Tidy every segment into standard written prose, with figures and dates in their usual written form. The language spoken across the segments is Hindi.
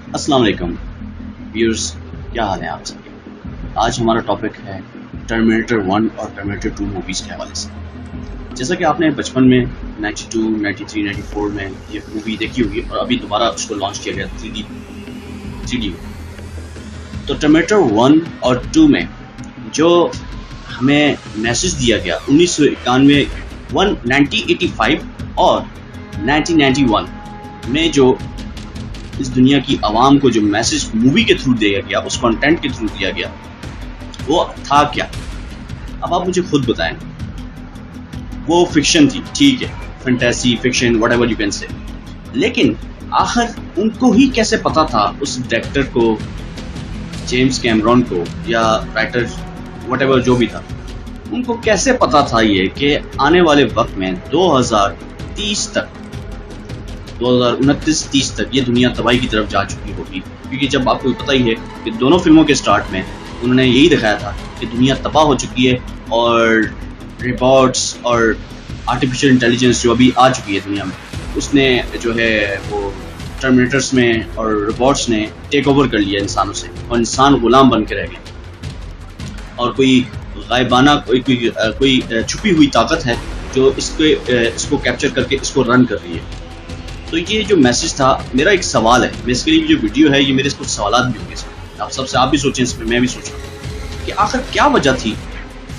अस्सलाम वालेकुम व्यूअर्स, क्या हाल है आप सबके। आज हमारा टॉपिक है टर्मिनेटर 1 और टर्मिनेटर 2 मूवीज़ के हवाले से। जैसा कि आपने बचपन में 92, 93, 94 में ये मूवी देखी होगी और अभी दोबारा उसको लॉन्च किया गया 3D। तो टर्मिनेटर 1 और 2 में जो हमें मैसेज दिया गया 1991, 1985 और 1991 में, जो इस दुनिया की आवाम को जो मैसेज मूवी के थ्रू दिया गया, उस कंटेंट के थ्रू दिया गया, वो था क्या? अब आप मुझे खुद बताएं। वो फिक्शन थी, ठीक है, fantasy fiction whatever you can say, लेकिन आखिर उनको ही कैसे पता था, उस डायरेक्टर को, जेम्स कैमरॉन को या राइटर व्हाटएवर जो भी था, उनको कैसे पता था ये कि आने वाले वक्त में 2030 तक, 2029-30 तक ये दुनिया तबाही की तरफ जा चुकी होगी। क्योंकि जब आपको पता ही है कि दोनों फिल्मों के स्टार्ट में उन्होंने यही दिखाया था कि दुनिया तबाह हो चुकी है और रोबोट्स और आर्टिफिशियल इंटेलिजेंस जो अभी आ चुकी है दुनिया में, उसने जो है वो टर्मिनेटर्स में और रोबोट्स ने टेक ओवर कर लिया इंसानों से, और इंसान गुलाम बन के रह गए। और कोई गायबाना कोई छुपी हुई ताकत है जो इसको कैप्चर करके इसको रन कर रही है। तो ये जो मैसेज था, मेरा एक सवाल है, बेसिकली जो वीडियो है ये मेरे कुछ सवाल भी होंगे इसमें, आप भी सोचें इसमें, मैं भी सोच रहा हूँ कि आखिर क्या वजह थी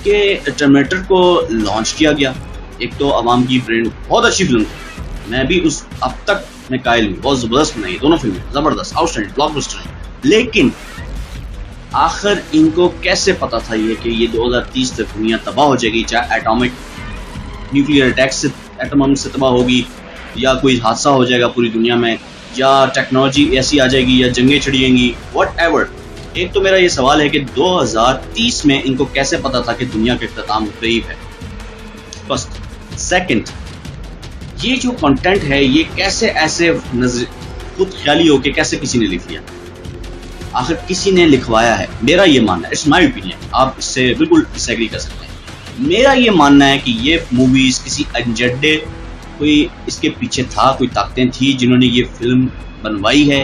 कि टर्मिनेटर को लॉन्च किया गया। एक तो आवाम की ब्रेन, बहुत अच्छी फिल्म थी, मैं भी उस अब तक मैं कायल हूँ, बहुत ज़बरदस्त बनाई दोनों फिल्में, ज़बरदस्त, आउटस्टैंडिंग, ब्लॉकबस्टर। लेकिन आखिर इनको कैसे पता था ये कि ये 2030 तक दुनिया तबाह हो जाएगी, चाहे एटॉमिक न्यूक्लियर अटैक से, एटम से तबाह होगी, या कोई हादसा हो जाएगा पूरी दुनिया में, या टेक्नोलॉजी ऐसी आ जाएगी, या जंगें छिड़ेंगी, व्हाटएवर। एक तो मेरा ये सवाल है कि 2030 में इनको कैसे पता था कि दुनिया का इख्तिताम करीब है, फर्स्ट। सेकंड, ये जो कंटेंट है ये कैसे ऐसे खुद ख्याली हो के कैसे किसी ने लिख लिया, आखिर किसी ने लिखवाया है। मेरा ये मानना है, इट्स माय ओपिनियन, आप इससे बिल्कुल डिसएग्री कर सकते हैं। मेरा ये मानना है कि ये मूवीज किसी एजेंडे, कोई इसके पीछे था, कोई ताकतें थी जिन्होंने ये फिल्म बनवाई है।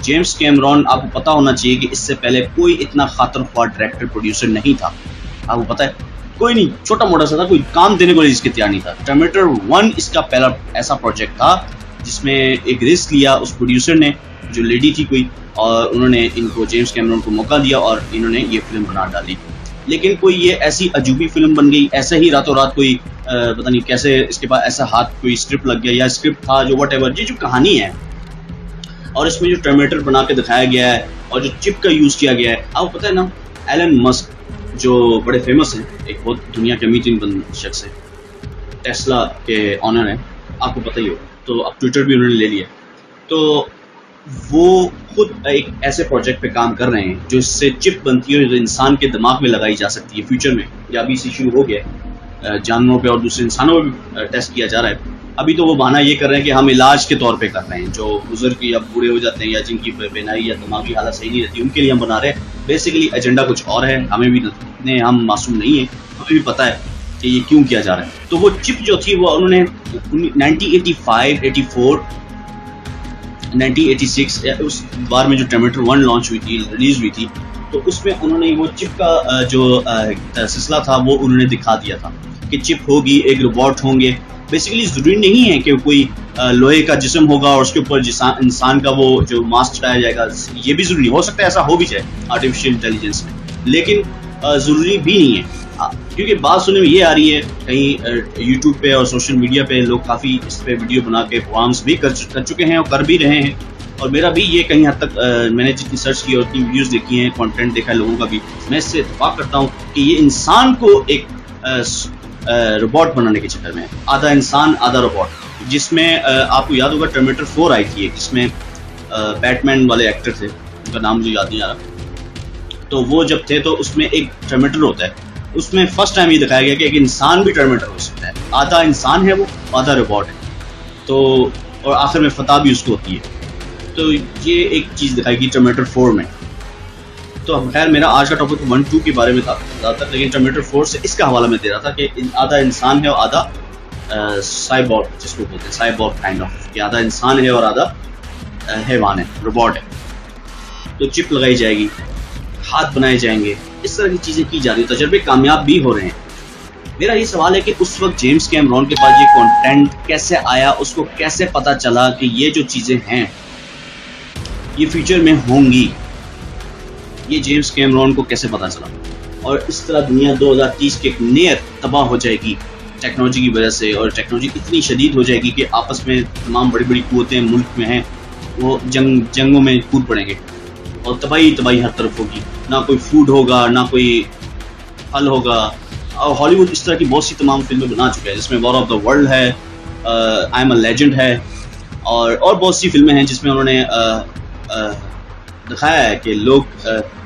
जेम्स कैमरॉन, आपको पता होना चाहिए कि इससे पहले कोई इतना खातर ख्वाह डायरेक्टर प्रोड्यूसर नहीं था, आपको पता है, कोई नहीं, छोटा मोटा सा था, कोई काम देने को इसके तैयार नहीं था। टर्मिनेटर 1 इसका पहला ऐसा प्रोजेक्ट था जिसमें एक रिस्क लिया उस प्रोड्यूसर ने, जो लेडी थी कोई, और उन्होंने इनको, जेम्स कैमरॉन को मौका दिया और इन्होंने ये फिल्म बना डाली। लेकिन कोई ये ऐसी अजूबी फिल्म बन गई, ऐसे ही रातों रात, कोई पता नहीं कैसे इसके पास ऐसा हाथ, कोई स्क्रिप्ट लग गया या स्क्रिप्ट था, जो व्हाटएवर, ये जो कहानी है और इसमें जो टर्मिनेटर बना के दिखाया गया है और जो चिप का यूज किया गया है, आपको पता है ना, एलन मस्क जो बड़े फेमस हैं, एक बहुत दुनिया के अमीर शख्स है, टेस्ला के ऑनर है, आपको पता ही हो, तो अब ट्विटर भी उन्होंने ले लिया। तो वो खुद एक ऐसे प्रोजेक्ट पे काम कर रहे हैं जो इससे चिप बनती है, जो इंसान के दिमाग में लगाई जा सकती है फ्यूचर में, या अभी से शुरू हो गया, जानवरों पे और दूसरे इंसानों पे भी टेस्ट किया जा रहा है। अभी तो वो बहाना ये कर रहे हैं कि हम इलाज के तौर पे कर रहे हैं, जो बुजुर्ग या बूढ़े हो जाते हैं या जिनकी बीमारी या दिमागी हालत सही नहीं रहती, उनके लिए हम बना रहे हैं। बेसिकली एजेंडा कुछ और है, हमें भी इतने हम मासूम नहीं है, हमें भी पता है कि ये क्यों किया जा रहा है। तो वो चिप जो थी वो उन्होंने 1985, 84, 1986 उस बार में जो टर्मिनेटर 1 लॉन्च हुई थी, रिलीज हुई थी, तो उसमें उन्होंने वो चिप का जो सिलसिला था वो उन्होंने दिखा दिया था कि चिप होगी, एक रोबोट होंगे। बेसिकली जरूरी नहीं है कि कोई लोहे का जिस्म होगा और उसके ऊपर इंसान का वो जो मास्क चढ़ाया जाएगा, ये भी जरूरी हो सकता है, ऐसा हो भी जाए आर्टिफिशियल इंटेलिजेंस में, लेकिन जरूरी भी नहीं है। क्योंकि बात सुनने में ये आ रही है, कहीं यूट्यूब पे और सोशल मीडिया पे लोग काफ़ी इस पे वीडियो बना के प्रोग्राम्स भी कर चुके हैं और कर भी रहे हैं, और मेरा भी ये कहीं हद तक मैंने जितनी सर्च की और उतनी वीडियोज़ देखी हैं, कंटेंट देखा है लोगों का भी, मैं इससे इत्तेफाक करता हूँ कि ये इंसान को एक रोबोट बनाने के चक्कर में, आधा इंसान आधा रोबोट, जिसमें आपको याद होगा टर्मिनेटर 4 आई थी, जिसमें बैटमैन वाले एक्टर थे, उनका नाम मुझे याद नहीं आ रहा, तो वो जब थे तो उसमें एक टर्मिनेटर होता है, उसमें फर्स्ट टाइम ये दिखाया गया कि एक इंसान भी टर्मिनेटर हो सकता है, आधा इंसान है वो, आधा रोबोट है, तो और आखिर में फतह भी उसको होती है। तो ये एक चीज़ दिखाई गई टर्मिनेटर 4 में। तो खैर मेरा आज का टॉपिक 1-2 के बारे में था ज़्यादातर, लेकिन टर्मिनेटर 4 से इसका हवाला मैं दे रहा था कि आधा इंसान है और आधा साइबॉर्ग, जिसको बोलते हैं साइबॉर्ग काइंड ऑफ, कि आधा इंसान है और आधा हैवान है, रोबोट है। तो चिप लगाई जाएगी, हाथ बनाए जाएंगे, इस तरह की चीज़ें की जा रही है, तजर्बे कामयाब भी हो रहे हैं। मेरा ये सवाल है कि उस वक्त जेम्स कैमरॉन के पास ये कंटेंट कैसे आया, उसको कैसे पता चला कि ये जो चीज़ें हैं ये फ्यूचर में होंगी, ये जेम्स कैमरॉन को कैसे पता चला? और इस तरह दुनिया 2030 के एक नेर तबाह हो जाएगी टेक्नोलॉजी की वजह से, और टेक्नोलॉजी इतनी शदीद हो जाएगी कि आपस में तमाम बड़ी बड़ी कुव्वतें मुल्क में हैं वो जंगों में कूद पड़ेंगे और तबाही हर तरफ होगी। ना कोई फूड होगा, ना कोई फल होगा। और हॉलीवुड इस तरह की बहुत सी तमाम फिल्में बना चुका है, जिसमें वॉर ऑफ द वर्ल्ड है, आई एम अ लेजेंड है, और बहुत सी फिल्में हैं जिसमें उन्होंने दिखाया है कि लोग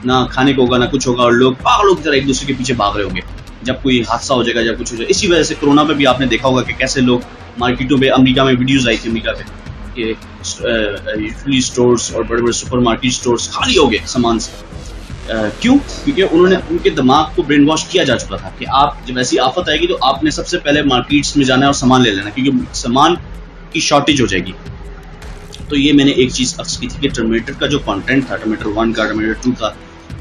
ना खाने को होगा ना कुछ होगा, और लोग पागलों की तरह एक दूसरे के पीछे भाग रहे होंगे जब कोई हादसा हो जाएगा, जब कुछ हो जाएगा। इसी वजह से कोरोना पे भी आपने देखा होगा कि कैसे लोग मार्केटों में, अमेरिका में वीडियोस आई थी अमेरिका पे कि यूटिलिटी स्टोर्स और बड़े बड़े सुपर मार्केट स्टोर्स खाली हो गए सामान से। क्यों? क्योंकि उन्होंने उनके दिमाग को ब्रेन वॉश किया जा चुका था कि आप जब ऐसी आफत आएगी तो आपने सबसे पहले मार्केट्स में जाना है और सामान ले लेना, क्योंकि सामान की शॉर्टेज हो जाएगी। तो ये मैंने एक चीज़ अक्स की थी कि टर्मिनेटर का जो कंटेंट था, टर्मिनेटर 1 का, टर्मिनेटर 2 का,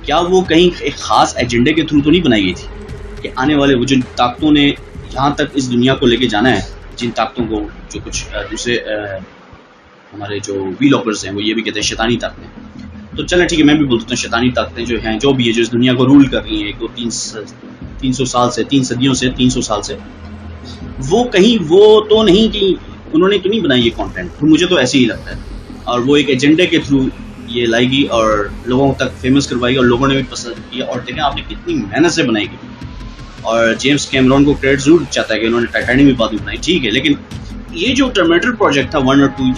क्या वो कहीं एक ख़ास एजेंडे के थ्रू तो नहीं बनाई गई थी कि आने वाले वो जिन ताकतों ने जहाँ तक इस दुनिया को लेके जाना है, जिन ताकतों को, जो कुछ दूसरे हमारे जो वीलॉकर्स हैं वो ये भी कहते हैं शैतानी ताकतें, तो चलें ठीक है, मैं भी बोल देता हूँ शैतानी ताकतें जो हैं, जो भी है, जो इस दुनिया को रूल कर रही हैं 300 साल से, 3 सदियों से, 300 साल से, वो कहीं वो तो नहीं कि उन्होंने तो नहीं बनाई ये कंटेंट, तो मुझे तो ऐसे ही लगता है। और वो एक एजेंडे के थ्रू ये लाएगी और लोगों तक फेमस करवाएगी, और लोगों ने भी पसंद किया। और देखें आपने कितनी मेहनत से बनाई गई, और जेम्स कैमरॉन को क्रेडिट जरूर चाहता है कि उन्होंने टाइटैनिक भी बाद में बनाई, ठीक है, लेकिन ये जो टर्मिनेटर प्रोजेक्ट था 1 और 2,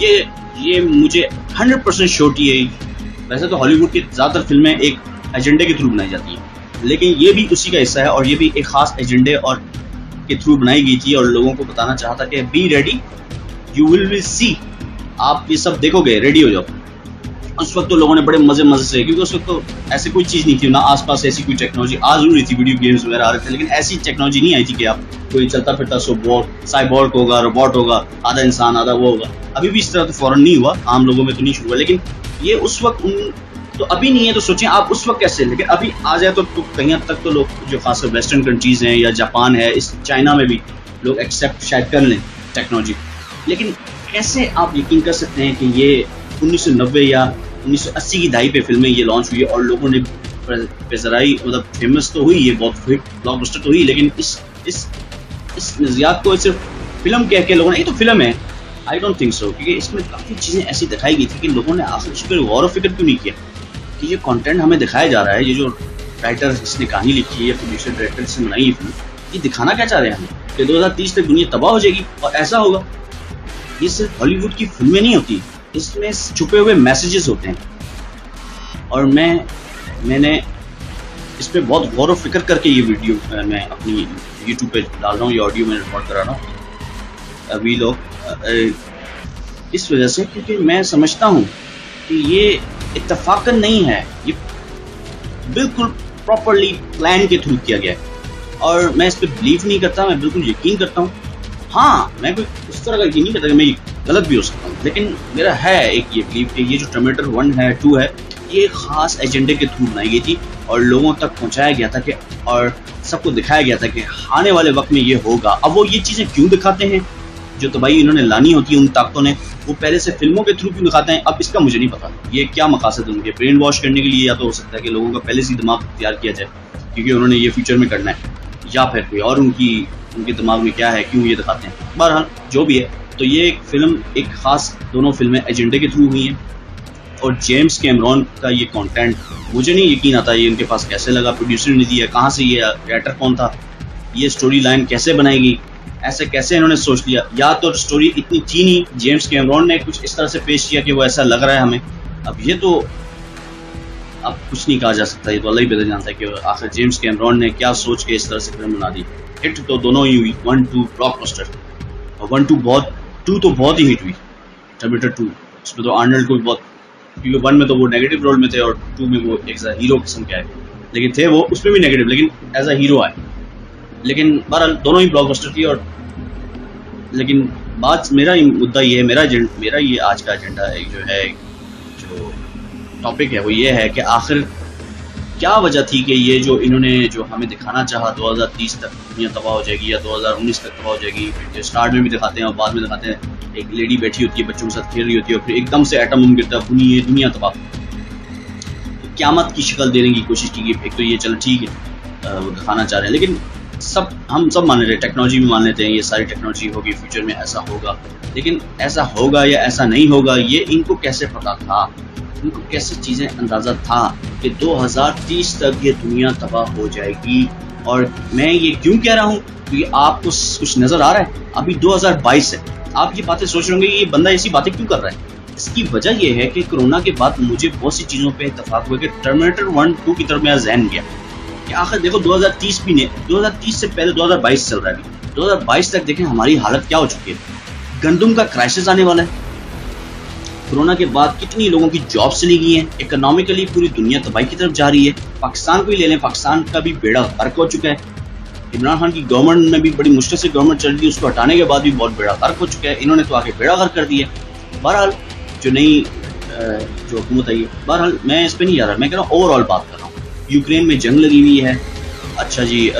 ये मुझे 100% श्योरिटी है। वैसे तो हॉलीवुड की ज़्यादातर फिल्में एक एजेंडे के थ्रू बनाई जाती हैं, लेकिन ये भी उसी का हिस्सा है, और ये भी एक ख़ास एजेंडे और के थ्रू बनाई गई थी, और लोगों को बताना चाहता कि be ready, you will see, आप ये सब देखोगे, रेडी हो जाओ। उस वक्त तो लोगों ने बड़े मजे से, क्योंकि उस वक्त तो ऐसी कोई चीज़ नहीं थी, ना आसपास ऐसी कोई टेक्नोलॉजी आ जरूरी थी, वीडियो गेम्स वगैरह आ रहे थे, लेकिन ऐसी टेक्नोलॉजी नहीं आई थी कि आप कोई चलता फिरता साइबॉर्ग होगा, रोबोट होगा, आधा इंसान आधा वो होगा। अभी भी इस तरह तो फौरन नहीं हुआ, आम लोगों में तो नहीं शुरू हुआ, लेकिन ये उस वक्त तो अभी नहीं है, तो सोचें आप उस वक्त कैसे, लेकिन अभी आ जाए तो कहीं हद तक तो लोग जो खासकर वेस्टर्न कंट्रीज़ हैं या जापान है, इस चाइना में भी लोग एक्सेप्ट शायद कर लें टेक्नोलॉजी। लेकिन कैसे आप यकीन कर सकते हैं कि ये 1990 या 1980 की दहाई पे फिल्में ये लॉन्च हुई और लोगों ने बेजराई, मतलब फेमस तो हुई, ये बहुत हिट ब्लॉकबस्टर तो हुई, लेकिन इस नज़रियात को सिर्फ फिल्म कह के लोगों ने, ये तो फिल्म है, आई डोंट थिंक सो, क्योंकि इसमें काफ़ी चीज़ें ऐसी दिखाई गई थी कि लोगों ने आखिर उस पर गौर व फिक्र क्यों नहीं किया कि ये कंटेंट हमें दिखाया जा रहा है, ये जो राइटर जिसने कहानी लिखी है या प्रोड्यूसर डायरेक्टर जिसने बनाई है फिल्म, ये दिखाना क्या चाह रहे हैं हमें कि 2030 तक दुनिया तबाह हो जाएगी और ऐसा होगा। ये सिर्फ हॉलीवुड की फिल्में नहीं होती, इसमें छुपे हुए मैसेजेस होते हैं, और मैंने इस पर बहुत गौर व फिक्र करके ये वीडियो मैं अपनी यूट्यूब पे डाल रहा हूँ, ये ऑडियो में रिकॉर्ड करा रहा हूँ अभी लोग, इस वजह से क्योंकि मैं समझता हूँ कि ये इत्तफाकन नहीं है, ये बिल्कुल प्रॉपरली प्लान के थ्रू किया गया है, और मैं इस पर बिलीव नहीं करता, मैं बिल्कुल यकीन करता हूँ। हाँ, मैं कोई उस तरह का यकीन नहीं करता कि मैं गलत भी हो सकता हूँ, लेकिन मेरा है एक ये बिलीव कि ये जो टर्मिनेटर 1 है 2 है, ये खास एजेंडे के थ्रू बनाई गई थी और लोगों तक पहुँचाया गया था कि, और सबको दिखाया गया था कि आने वाले वक्त में ये होगा। अब वो ये चीज़ें क्यों दिखाते हैं जो तबाही इन्होंने लानी होती है उन ताकतों ने, वो पहले से फिल्मों के थ्रू क्यों दिखाते हैं, अब इसका मुझे नहीं पता। ये क्या मकासद उनके, ब्रेन वॉश करने के लिए, या तो हो सकता है कि लोगों का पहले से दिमाग तैयार किया जाए क्योंकि उन्होंने ये फ्यूचर में करना है, या फिर कोई और उनके दिमाग में क्या है, क्यों ये दिखाते हैं। बहरहाल जो भी है, तो ये एक फिल्म, एक ख़ास दोनों फिल्में एजेंडे के थ्रू हुई हैं, और जेम्स कैमरॉन का ये कंटेंट मुझे नहीं यकीन आता ये उनके पास कैसे लगा, प्रोड्यूसर ने दिया, कहाँ से, ये राइटर कौन था, ये स्टोरी लाइन कैसे बनाएगी, ऐसे कैसे इन्होंने सोच लिया, या तो स्टोरी इतनी थी नहीं, जेम्स कैमरॉन ने कुछ इस तरह से पेश किया कि वो ऐसा लग रहा है हमें। अब ये तो अब कुछ नहीं कहा जा सकता, ये तो अल्लाह ही बेहतर जानता है कि आखिर जेम्स कैमरॉन ने क्या सोच के इस तरह से फिल्म बना दी। हिट तो दोनों ही हुई, 1-2 ब्लॉकबस्टर, और 2 तो बहुत ही हिट हुई। टर्मिनेटर 2 उसमें तो आर्नल्ड को भी बहुत, क्योंकि 1 में तो वो नेगेटिव रोल में थे और 2 में वो एक हीरो किस्म के आए, लेकिन थे वो उसमें भी नेगेटिव, लेकिन एज अ हीरो आए। लेकिन बहरहाल दोनों ही ब्लॉकबस्टर थी। और लेकिन बात, मेरा मुद्दा ये है, मेरा ये आज का एजेंडा है जो टॉपिक है वो ये है कि आखिर क्या वजह थी कि ये जो इन्होंने जो हमें दिखाना चाहा 2030 तक दुनिया तबाह हो जाएगी या 2019 तक तबाह हो जाएगी, फिर स्टार्ट में भी दिखाते हैं और बाद में दिखाते हैं एक लेडी बैठी होती है बच्चों के साथ खेल रही होती है और फिर एकदम से एटम बम गिरता है, ये दुनिया तबाह। तो क़यामत की शक्ल देने की कोशिश की गई। एक तो ये चलो ठीक है वो दिखाना चाह रहे हैं, लेकिन हम सब मान रहे हैं, टेक्नोलॉजी भी मान लेते हैं ये सारी टेक्नोलॉजी होगी, फ्यूचर में ऐसा होगा, लेकिन ऐसा होगा या ऐसा नहीं होगा ये इनको कैसे पता था, इनको कैसे चीज़ें अंदाज़ा था कि 2030 तक ये दुनिया तबाह हो जाएगी। और मैं ये क्यों कह रहा हूँ क्योंकि आपको कुछ नज़र आ रहा है, अभी 2022 है, आप ये बातें सोच रहे होंगे ये बंदा ऐसी बातें क्यों कर रहा है। इसकी वजह यह है कि कोरोना के बाद मुझे बहुत सी चीज़ों पे इत्तेफाक हुआ कि टर्मिनेटर 1-2 की तरफ मेरा जहन गया कि आखिर देखो 2030 भी नहीं, 2030 से पहले 2022 चल रहा है, 2022 तक देखें हमारी हालत क्या हो चुकी है। गंदम का क्राइसिस आने वाला है, कोरोना के बाद कितनी लोगों की जॉब चली गई हैं, इकोनॉमिकली पूरी दुनिया तबाही की तरफ जा रही है। पाकिस्तान को ही ले लें, पाकिस्तान का भी बेड़ा गर्क हो चुका है। इमरान खान की गवर्नमेंट में भी बड़ी मुश्किल से गवर्नमेंट चल रही है, उसको हटाने के बाद भी बहुत बेड़ा गर्क हो चुका है। इन्होंने तो आगे बेड़ा गर्क कर दिया। बहरहाल जो नई जो हुकूमत आई है, बहरहाल मैं इस पर नहीं जा रहा, मैं कह रहा हूँ ओवरऑल बात कर रहा हूँ। यूक्रेन में जंग लगी हुई है, अच्छा जी,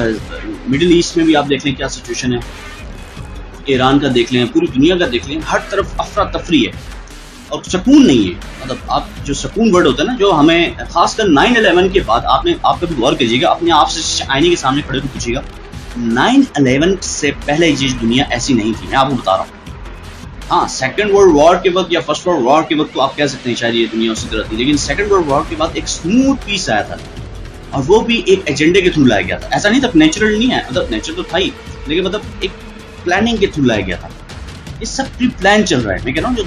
मिडिल ईस्ट में भी आप देख लें क्या सिचुएशन है, ईरान का देख लें, पूरी दुनिया का देख लें, हर तरफ अफरा तफरी है और सुकून नहीं है। मतलब आप जो सुकून वर्ड होता है ना, जो हमें खासकर 9/11 के बाद आप कभी गौर कीजिएगा, अपने आप से आईने के सामने खड़े होकर पूछिएगा 9/11 से पहले ये दुनिया ऐसी नहीं थी। मैं आपको बता रहा हूँ, हाँ सेकेंड वर्ल्ड वॉर के वक्त या फर्स्ट वर्ल्ड वॉर के वक्त तो आप कह सकते हैं शायद ये दुनिया उसी तरह थी, लेकिन सेकेंड वर्ल्ड वॉर के बाद एक स्मूथ पीस आया था और वो भी एक एजेंडे के थ्रू लाया गया था। ऐसा नहीं था नेचुरल नहीं है, मतलब नेचुरल तो था ही, लेकिन मतलब एक प्लानिंग के थ्रू लाया गया था। ये सब प्री प्लान चल रहा है। मैं कह रहा हूँ जो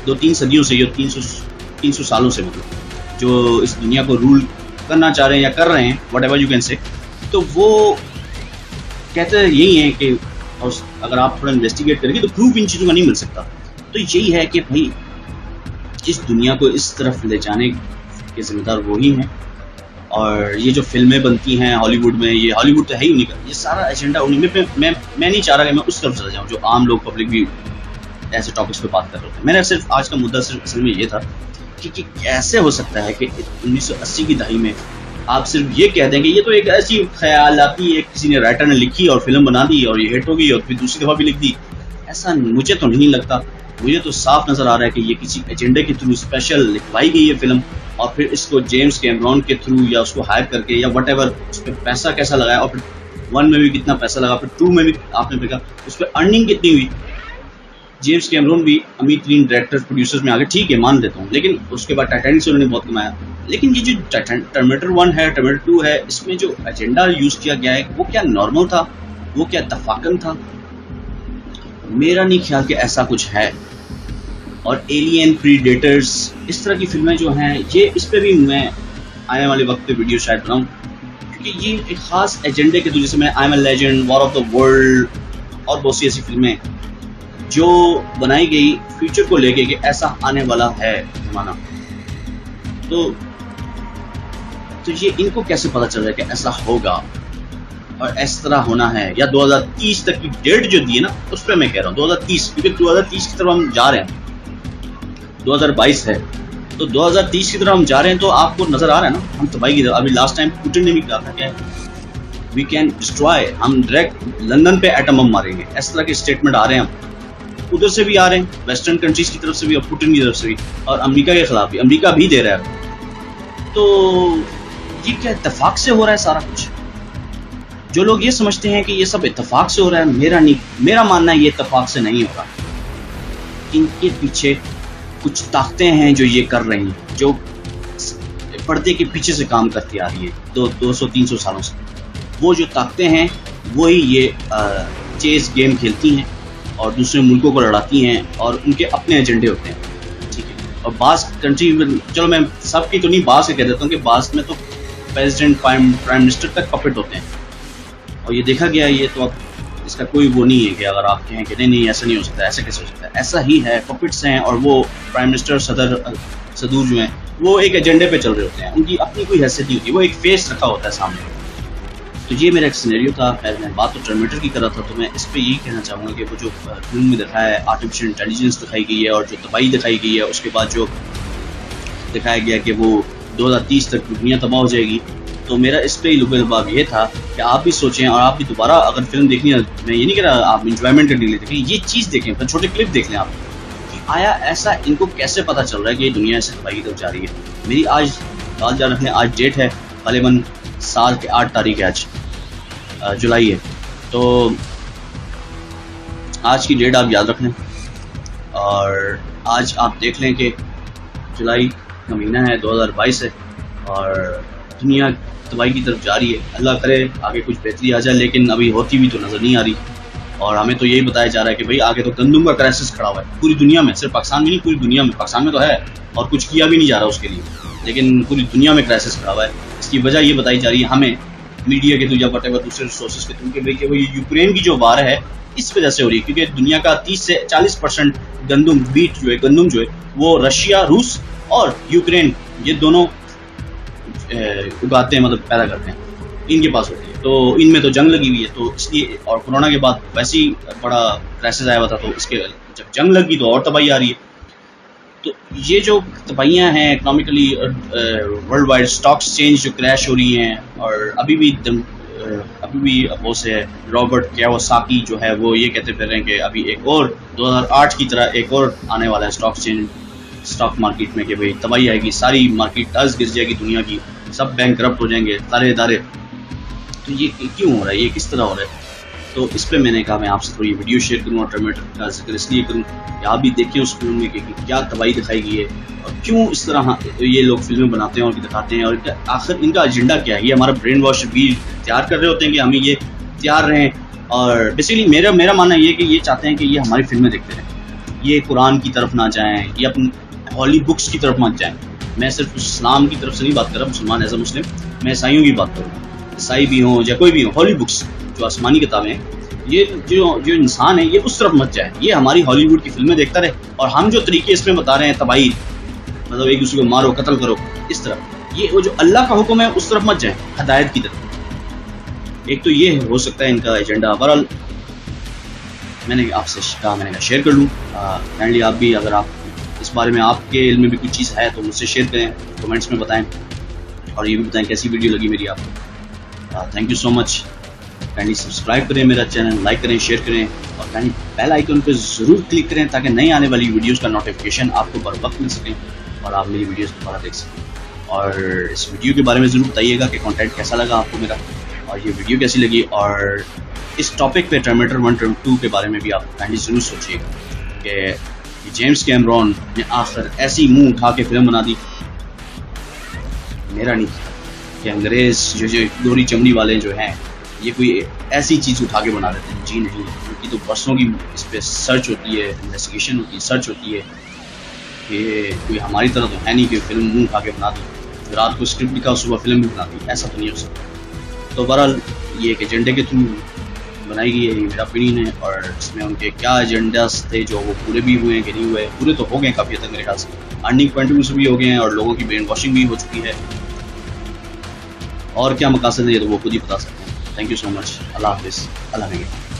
2-3 सदियों से, या 300 सालों से, मतलब जो इस दुनिया को रूल करना चाह रहे हैं या कर रहे हैं, what ever you can say, तो वो कहते हैं यही है कि और अगर आप थोड़ा इन्वेस्टिगेट करेंगे तो प्रूफ इन चीज़ों का नहीं मिल सकता। तो यही है कि भाई इस दुनिया को इस तरफ ले जाने के जिम्मेदार वो ही हैं। और ये जो फिल्में बनती हैं हॉलीवुड में, ये हॉलीवुड तो है ही उन्हीं का, ये सारा एजेंडा उन्हीं में। मैं नहीं चाह रहा कि मैं उस तरफ चला जाऊँ जो आम लोग पब्लिक भी ऐसे टॉपिक्स पे बात कर रहे थे। मैंने सिर्फ आज का मुद्दा सिर्फ असल में ये था कि कैसे हो सकता है कि 1980 की दहाई में आप सिर्फ ये कह देंगे ये तो एक ऐसी ख्यालाती एक किसी ने राइटर ने लिखी और फिल्म बना दी और ये हिट हो गई और फिर दूसरी दफ़ा भी लिख दी। ऐसा मुझे तो नहीं लगता। मुझे तो साफ नज़र आ रहा है कि ये किसी एजेंडे के थ्रू स्पेशल लिखवाई गई है फिल्म और फिर इसको जेम्स कैमरॉन के थ्रू या उसको हायर करके या वट एवर उस पर पैसा कैसा लगाया और फिर 1 में भी कितना पैसा लगा, फिर 2 में भी आपने देखा उस पर अर्निंग कितनी हुई। जेम्स कैमरॉन भी अमीर तरीन डायरेक्टर प्रोड्यूसर्स में आगे, ठीक है मान लेता हूँ, लेकिन उसके बाद टाइटैनिक से उन्होंने बहुत कमाया। लेकिन ये जो टर्मिनेटर 1 है, टर्मिनेटर 2 है, इसमें जो एजेंडा यूज़ किया गया है वो क्या नॉर्मल था, वो क्या इत्तफाकन था? मेरा नहीं ख्याल कि ऐसा कुछ है। और एलियन, प्रीडेटर्स, इस तरह की फिल्में जो हैं, ये इस पर भी मैं आने वाले वक्त पे वीडियो शायद बनाऊँ, क्योंकि ये एक ख़ास एजेंडे के थ्रू, जैसे मैं I am a legend, war of the world और बहुत सी ऐसी फिल्में जो बनाई गई फ्यूचर को लेके कि ऐसा आने वाला है ज़माना। तो ये इनको कैसे पता चल रहा है कि ऐसा होगा और इस तरह होना है, या 2030 तक की डेट जो दी है ना, उस पर मैं कह रहा हूँ 2030, क्योंकि 2030 की तरफ हम जा रहे हैं, 2022 है तो 2030 की तरफ हम जा रहे हैं। तो आपको नजर आ रहा है ना हम तबाही की तरफ। अभी लास्ट टाइम पुतिन ने भी कहा था कि वी कैन डिस्ट्रॉय, हम डायरेक्ट लंदन पे एटम बम मारेंगे, इस तरह के स्टेटमेंट आ रहे हैं। उधर से भी आ रहे हैं, वेस्टर्न कंट्रीज की तरफ से भी और पुतिन की तरफ से भी, और अमेरिका के खिलाफ भी, अमेरिका भी दे रहा है। तो ये क्या इत्तेफाक से हो रहा है सारा कुछ? जो लोग ये समझते हैं कि ये सब इत्तेफाक से हो रहा है, मेरा मानना है ये इत्तेफाक से नहीं हो रहा। इनके पीछे कुछ ताकतें हैं जो ये कर रही हैं, जो पर्दे के पीछे से काम करती आ रही है 200-300 सालों से। वो जो ताकतें हैं वही ये चेस गेम खेलती हैं और दूसरे मुल्कों को लड़ाती हैं और उनके अपने एजेंडे होते हैं, ठीक है। और बास कंट्री में, चलो मैं सबकी तो नहीं, बास के कह देता हूँ कि बास में तो प्रेसिडेंट, प्राइम मिनिस्टर तक पपेट होते हैं और ये देखा गया। ये तो अब इसका कोई वो नहीं है कि अगर आप कहें कि नहीं ऐसा नहीं हो सकता, ऐसा कैसे हो सकता है, ऐसा ही है, पपेट्स हैं। और वो प्राइम मिनिस्टर, सदूर जो हैं, वो एक एजेंडे पे चल रहे होते हैं, उनकी अपनी कोई हैसियत नहीं होती, वो एक फेस रखा होता है सामने। तो ये मेरा एक सिनेरियो था। मैं बात तो टर्मिनेटर की कर रहा था, तो मैं इस पर यही कहना चाहूँगा कि वो जो फिल्म में दिखाया है, आर्टिफिशियल इंटेलिजेंस दिखाई गई है और जो तबाही दिखाई गई है, उसके बाद जो दिखाया गया कि वो 2030 तक दुनिया तबाह हो जाएगी। तो मेरा इस पे लुबाब ये था कि आप भी सोचें और आप भी दोबारा अगर फिल्म देखनी है, मैं ये नहीं कह रहा आप इंजॉयमेंट करने के लिए देखें, ये चीज़ देखें, फिर छोटे क्लिप देख लें आप कि आया ऐसा इनको कैसे पता चल रहा है कि दुनिया ऐसे तबाही की तरफ जा रही है। मेरी आज बात जान रखने, आज डेट है गालिबन साल के 8 तारीख है, आज जुलाई है। तो आज की डेट आप याद रख लें और आज आप देख लें कि जुलाई का महीना है, 2022 है और दुनिया तबाही की तरफ जा रही है। अल्लाह करे आगे कुछ बेहतरी आ जाए, लेकिन अभी होती भी तो नज़र नहीं आ रही। और हमें तो यही बताया जा रहा है कि भाई आगे तो गंदम का क्राइसिस खड़ा हुआ है पूरी दुनिया में, सिर्फ पाकिस्तान में नहीं, पूरी दुनिया में। पाकिस्तान में तो है और कुछ किया भी नहीं जा रहा उसके लिए, लेकिन पूरी दुनिया में क्राइसिस खड़ा हुआ है। इसकी वजह ये बताई जा रही है हमें मीडिया के थ्रू या वटेवर दूसरे सोर्सेज के थ्रू कि भाई कि वो यूक्रेन की जो वार है इस वजह से हो रही है, क्योंकि दुनिया का 30 से 40% गंदम जो है वो रशिया, रूस और यूक्रेन ये दोनों उगाते हैं, मतलब पैदा करते हैं, इनके पास होती है। तो इनमें तो जंग लगी हुई है, तो इसलिए और कोरोना के बाद वैसे ही बड़ा क्राइसिस आया हुआ था, तो इसके जब जंग लगी तो और तबाही आ रही है। तो ये जो तबाहियाँ हैं economically world wide, stocks change जो क्रैश हो रही हैं, और अभी भी वो से रॉबर्ट कियोसाकी जो है वो ये कहते फिर रहे हैं कि अभी एक और 2008 की तरह एक और आने वाला है स्टॉक मार्केट में कि भाई तबाही आएगी, सारी मार्केट टस गिर जाएगी दुनिया की, सब बैंक करप्ट हो जाएंगे, सारे इदारे। तो ये क्यों हो रहा है, ये किस तरह हो रहा है? तो इस पे मैंने कहा मैं आपसे थोड़ी वीडियो शेयर करूँ और टर्मिनेटर का जिक्र इसलिए करूँ कि आप भी देखें उस फिल्म में कि क्या तबाही दिखाई गई है और क्यों इस तरह ये लोग फिल्में बनाते हैं और दिखाते हैं, और आखिर इनका एजेंडा क्या है। ये हमारा ब्रेन वॉश भी तैयार कर रहे होते हैं कि हमें ये तैयार रहें, और बेसिकली मेरा मानना ये है कि ये चाहते हैं कि ये हमारी फिल्में देखते रहें, ये कुरान की तरफ ना जाएँ, ये अपनी हॉली बुक्स की तरफ मत जाएँ। मैं सिर्फ इस्लाम की तरफ से नहीं बात कर रहा, मुसलमान एज अ मुस्लिम, मैं ईसाइयों की बात करूँ, ईसाई भी हों या कोई भी हो, हॉली बुक्स जो आसमानी किताबें हैं, ये जो इंसान है ये उस तरफ मत जाए, ये हमारी हॉलीवुड की फिल्में देखता रहे, और हम जो तरीके इसमें बता रहे हैं तबाही, मतलब एक दूसरे को मारो, कत्ल करो, इस तरफ, ये वो जो अल्लाह का हुक्म है उस तरफ मत जाए, हदायत की तरफ। एक तो ये हो सकता है इनका एजेंडा। बहरहाल मैंने आपसे कहा, मैंने कहा शेयर कर लूँ। काइंडली आप भी, अगर आप इस बारे में आपके इल्म में भी कुछ चीज़ है तो मुझसे शेयर करें, कमेंट्स में बताएं, और ये भी बताएं कैसी वीडियो लगी मेरी आपको। Thank you so much. Kindly subscribe करें मेरा चैनल, लाइक करें, शेयर करें, और काइंडली बेल आइकन पे ज़रूर क्लिक करें ताकि नई आने वाली वीडियोस का नोटिफिकेशन आपको बर वक्त मिल सके और आप मेरी वीडियोस दोबारा देख सकें। और इस वीडियो के बारे में ज़रूर बताइएगा कि कंटेंट कैसा लगा आपको मेरा, और ये वीडियो कैसी लगी, और इस टॉपिक पे टर्मिनेटर 1 और 2 के बारे में भी आप काइंडली ज़रूर सोचिएगा कि जेम्स कैमरॉन ने आखिर ऐसी मुँह उठा के फिल्म बना दी, मेरा नहीं, कि अंग्रेज़ जो गोरी चमड़ी वाले जो हैं ये कोई ऐसी चीज़ उठा के बना देते हैं। जी नहीं, क्योंकि तो बरसों की इस पर सर्च होती है, इन्वेस्टिगेशन होती है, सर्च होती है, कि कोई हमारी तरह तो है नहीं कि फिल्म मुँह उठा के बना दी, रात को स्क्रिप्ट लिखा सुबह फिल्म भी बना दी, ऐसा तो नहीं हो सकता। तो बहरहाल ये एक एजेंडे के थ्रू बनाई गई है, ये मेरा ओपिनियन है, और इसमें उनके क्या एजेंडास थे जो वो पूरे भी हुए हैं कि नहीं हुए, पूरे तो हो गए काफ़ी हद तक मेरे ख्याल से, अर्निंग पॉइंट ऑफ व्यू से भी हो गए हैं, और लोगों की ब्रेन वॉशिंग भी हो चुकी है, और क्या मकासद है ये तो वो खुद ही बता सकते हैं। Thank you so much. अल्लाह हाफिज़। अल्लाह हाफिज़।